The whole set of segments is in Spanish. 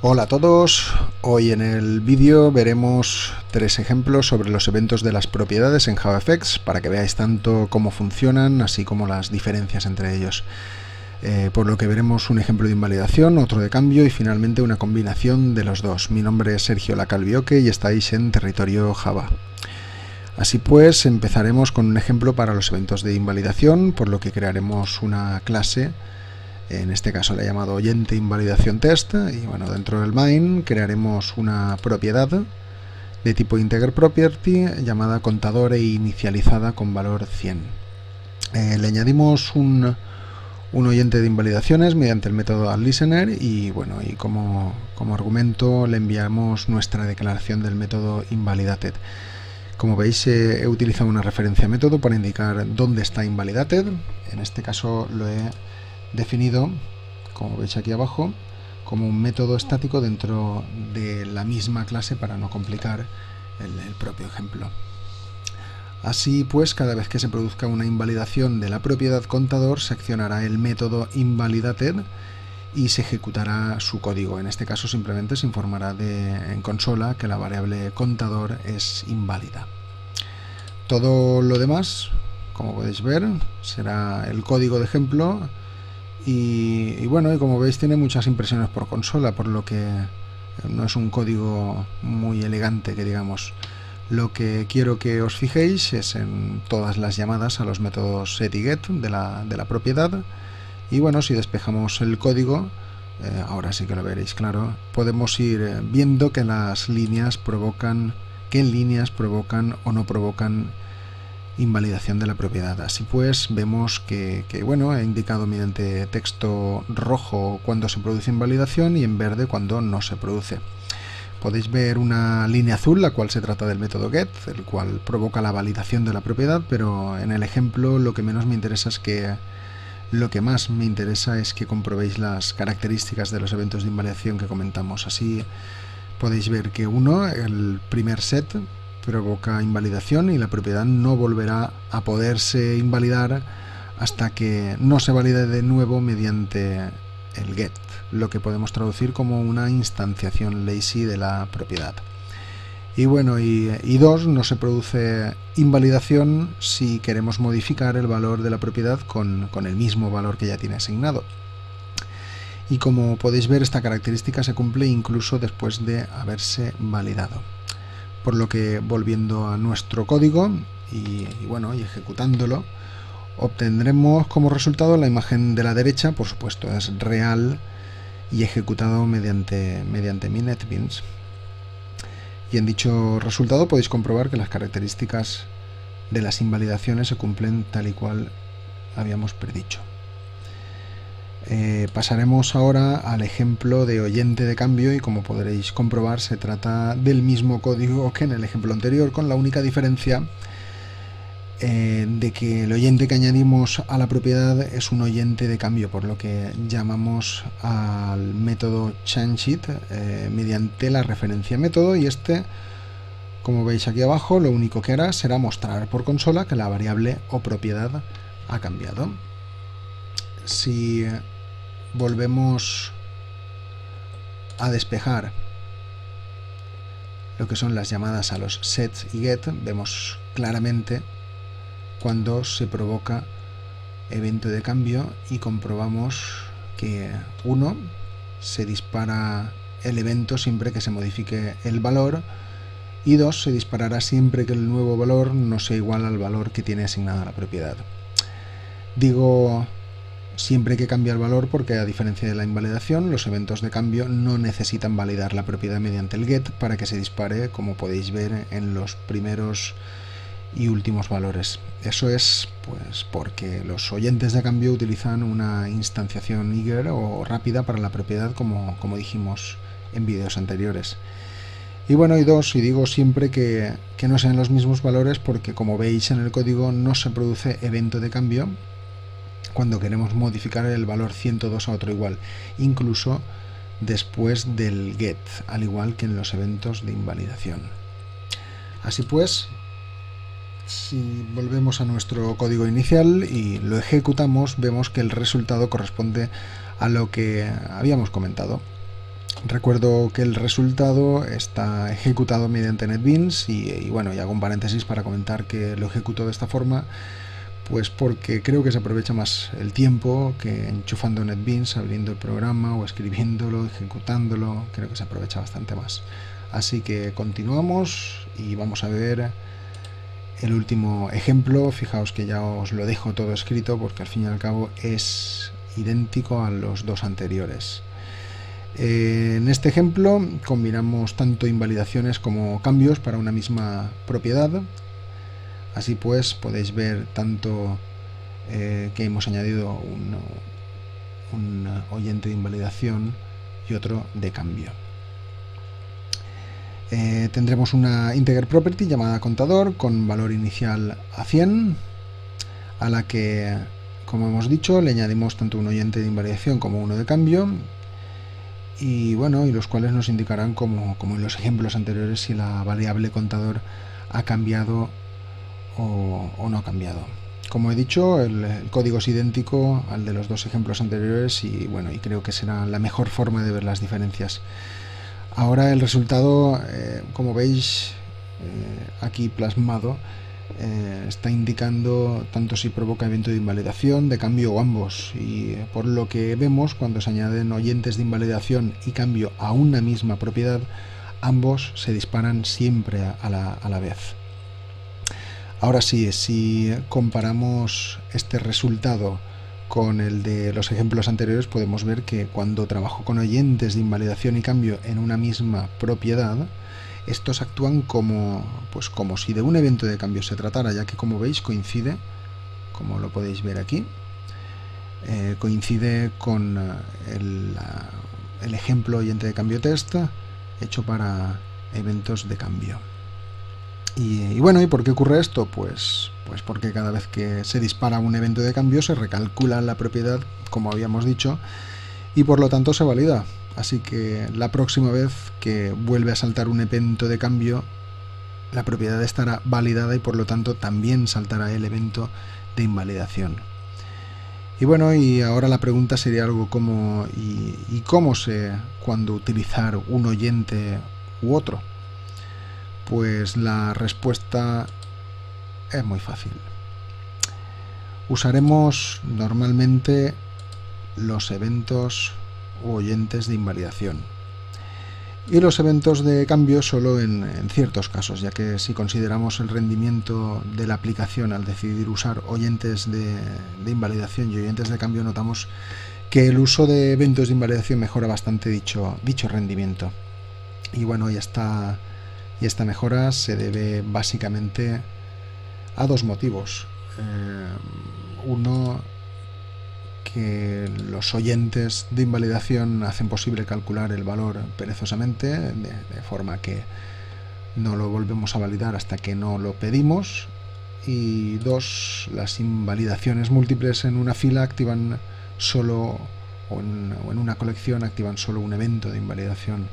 Hola a todos, hoy en el vídeo veremos tres ejemplos sobre los eventos de las propiedades en JavaFX para que veáis tanto cómo funcionan así como las diferencias entre ellos. Por lo que veremos un ejemplo de invalidación, otro de cambio y finalmente una combinación de los dos. Mi nombre es Sergio Lacalbioque y estáis en territorio Java. Así pues, empezaremos con un ejemplo para los eventos de invalidación, por lo que crearemos una clase. En este caso la he llamado oyente invalidación test y bueno, dentro del main crearemos una propiedad de tipo integer property llamada contador e inicializada con valor 100. Le añadimos un oyente de invalidaciones mediante el método addListener y bueno, y como argumento le enviamos nuestra declaración del método invalidated. Como veis, he utilizado una referencia método para indicar dónde está invalidated. En este caso lo he definido, como veis aquí abajo, como un método estático dentro de la misma clase para no complicar el propio ejemplo. Así pues, cada vez que se produzca una invalidación de la propiedad contador, se accionará el método invalidated y se ejecutará su código. En este caso simplemente se informará en consola que la variable contador es inválida. Todo lo demás, como podéis ver, será el código de ejemplo. Y bueno, y como veis tiene muchas impresiones por consola, por lo que no es un código muy elegante que digamos. Lo que quiero que os fijéis es en todas las llamadas a los métodos set y get de la propiedad. Y bueno, si despejamos el código, ahora sí que lo veréis claro, podemos ir viendo que las líneas provocan, qué líneas provocan o no provocan invalidación de la propiedad. Así pues, vemos que bueno, he indicado mediante texto rojo cuando se produce invalidación y en verde cuando no se produce. Podéis ver una línea azul, la cual se trata del método get, el cual provoca la validación de la propiedad, pero en el ejemplo lo que más me interesa es que comprobéis las características de los eventos de invalidación que comentamos. Así podéis ver que el primer set, provoca invalidación y la propiedad no volverá a poderse invalidar hasta que no se valide de nuevo mediante el get, lo que podemos traducir como una instanciación lazy de la propiedad. Y bueno, y 2, no se produce invalidación si queremos modificar el valor de la propiedad con el mismo valor que ya tiene asignado. Y como podéis ver, esta característica se cumple incluso después de haberse validado. Por lo que, volviendo a nuestro código y ejecutándolo, obtendremos como resultado la imagen de la derecha, por supuesto es real y ejecutado mediante mi NetBeans. Y en dicho resultado podéis comprobar que las características de las invalidaciones se cumplen tal y cual habíamos predicho. Pasaremos ahora al ejemplo de oyente de cambio y como podréis comprobar se trata del mismo código que en el ejemplo anterior, con la única diferencia de que el oyente que añadimos a la propiedad es un oyente de cambio, por lo que llamamos al método changeIt mediante la referencia método, y este, como veis aquí abajo, lo único que hará será mostrar por consola que la variable o propiedad ha cambiado. Si volvemos a despejar lo que son las llamadas a los sets y get, vemos claramente cuando se provoca evento de cambio y comprobamos que 1 se dispara el evento siempre que se modifique el valor y 2 se disparará siempre que el nuevo valor no sea igual al valor que tiene asignada la propiedad. Digo siempre que cambia el valor porque, a diferencia de la invalidación, los eventos de cambio no necesitan validar la propiedad mediante el get para que se dispare, como podéis ver en los primeros y últimos valores. Eso es pues porque los oyentes de cambio utilizan una instanciación eager o rápida para la propiedad, como dijimos en vídeos anteriores. Y bueno, y 2, y digo siempre que no sean los mismos valores porque, como veis en el código, no se produce evento de cambio cuando queremos modificar el valor 102 a otro igual, incluso después del get, al igual que en los eventos de invalidación. Así pues, si volvemos a nuestro código inicial y lo ejecutamos, vemos que el resultado corresponde a lo que habíamos comentado. Recuerdo que el resultado está ejecutado mediante NetBeans y bueno, y hago un paréntesis para comentar que lo ejecuto de esta forma, pues porque creo que se aprovecha más el tiempo que enchufando NetBeans, abriendo el programa o escribiéndolo, ejecutándolo. Creo que se aprovecha bastante más. Así que continuamos y vamos a ver el último ejemplo. Fijaos que ya os lo dejo todo escrito porque al fin y al cabo es idéntico a los dos anteriores. En este ejemplo combinamos tanto invalidaciones como cambios para una misma propiedad. Así pues podéis ver tanto que hemos añadido un oyente de invalidación y otro de cambio. Tendremos una integer property llamada contador con valor inicial a 100, a la que, como hemos dicho, le añadimos tanto un oyente de invalidación como uno de cambio, y bueno, y los cuales nos indicarán, como en los ejemplos anteriores, si la variable contador ha cambiado o no ha cambiado. Como he dicho, el código es idéntico al de los dos ejemplos anteriores y bueno, y creo que será la mejor forma de ver las diferencias. Ahora el resultado, como veis aquí plasmado, está indicando tanto si provoca evento de invalidación, de cambio o ambos, y por lo que vemos, cuando se añaden oyentes de invalidación y cambio a una misma propiedad, ambos se disparan siempre a la vez. Ahora sí, si comparamos este resultado con el de los ejemplos anteriores, podemos ver que cuando trabajo con oyentes de invalidación y cambio en una misma propiedad, estos actúan como si de un evento de cambio se tratara, ya que, como veis, coincide, como lo podéis ver aquí, coincide con el ejemplo oyente de cambio test hecho para eventos de cambio. Y bueno, ¿y por qué ocurre esto? Pues porque cada vez que se dispara un evento de cambio se recalcula la propiedad, como habíamos dicho, y por lo tanto se valida. Así que la próxima vez que vuelve a saltar un evento de cambio, la propiedad estará validada y por lo tanto también saltará el evento de invalidación. Y bueno, y ahora la pregunta sería algo como ¿y cómo sé cuándo utilizar un oyente u otro? Pues la respuesta es muy fácil. Usaremos normalmente los eventos u oyentes de invalidación y los eventos de cambio solo en ciertos casos, ya que si consideramos el rendimiento de la aplicación al decidir usar oyentes de invalidación y oyentes de cambio, notamos que el uso de eventos de invalidación mejora bastante dicho rendimiento. Y bueno, y esta mejora se debe básicamente a dos motivos. Uno, que los oyentes de invalidación hacen posible calcular el valor perezosamente, de forma que no lo volvemos a validar hasta que no lo pedimos. Y dos, las invalidaciones múltiples en una fila activan solo, o en una colección activan solo un evento de invalidación,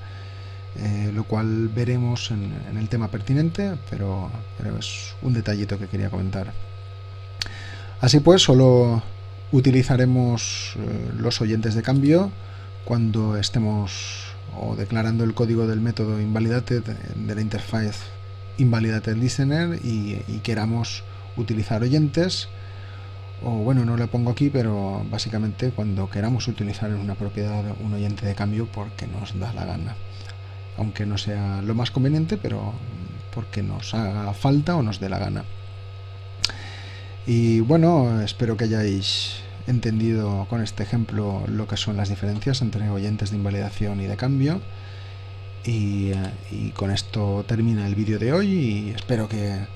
lo cual veremos en el tema pertinente, pero es un detallito que quería comentar. Así pues, solo utilizaremos los oyentes de cambio cuando estemos declarando el código del método invalidated de la interfaz invalidated listener y queramos utilizar oyentes, o bueno, no lo pongo aquí, pero básicamente cuando queramos utilizar en una propiedad un oyente de cambio porque nos da la gana, aunque no sea lo más conveniente, pero porque nos haga falta o nos dé la gana. Y bueno, espero que hayáis entendido con este ejemplo lo que son las diferencias entre oyentes de invalidación y de cambio. Y con esto termina el vídeo de hoy y espero que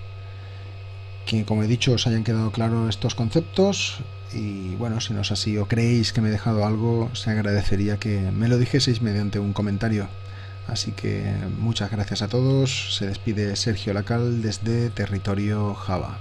como he dicho os hayan quedado claros estos conceptos. Y bueno, si no es así o creéis que me he dejado algo, se agradecería que me lo dijeseis mediante un comentario. Así que muchas gracias a todos. Se despide Sergio Lacal desde Territorio Java.